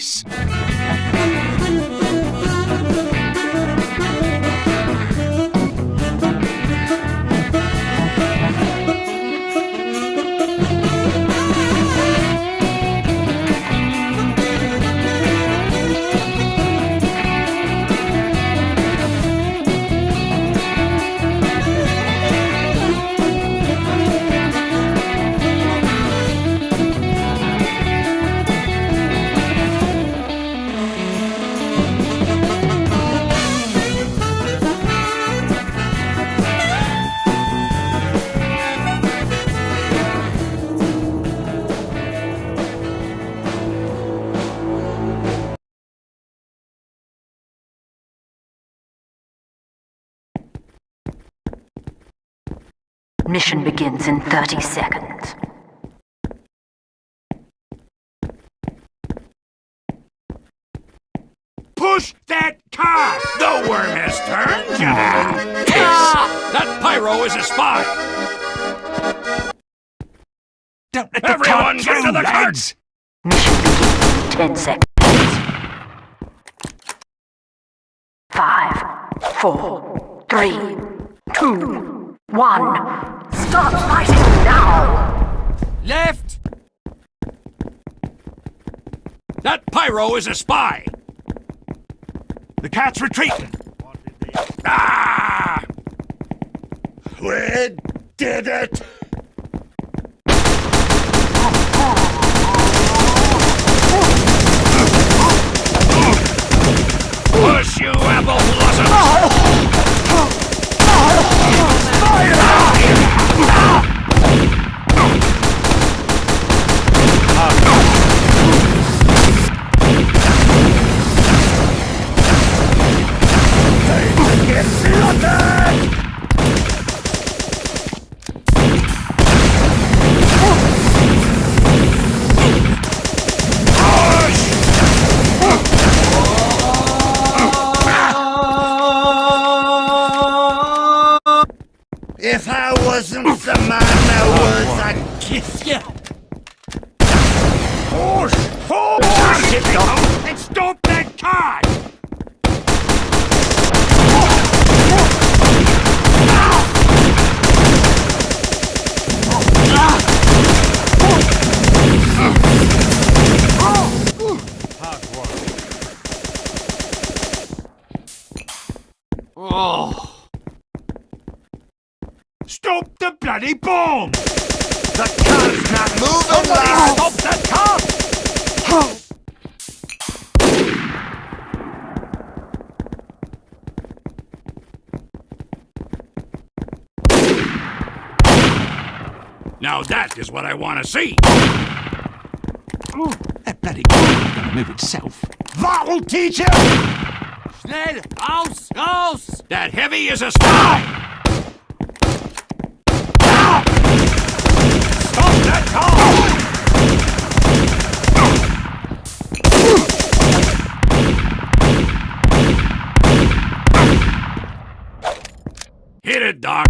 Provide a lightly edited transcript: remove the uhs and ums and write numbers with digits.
face! Mission begins in 30 seconds. Push that car! The worm has turned! That pyro is a spy! Don't let the Everyone car get to through, the lads! Mission begins in 10 seconds. 5, 4, 3, 2, 1. Start fighting now! Left! That pyro is a spy! The cat's retreating! Ah! We did it! Push, you apple blossoms! If I wasn't the man I was, I'd kiss you! Push! Push! And stop that car! Oh! Stop the bloody bomb! The car's not moving, Somebody lads! stop that car! Now that is what I want to see! That bloody car's gonna move itself. That'll teach you! Schnell! Raus! Raus! That heavy is a spy! Stop that car! Hit it, Doc!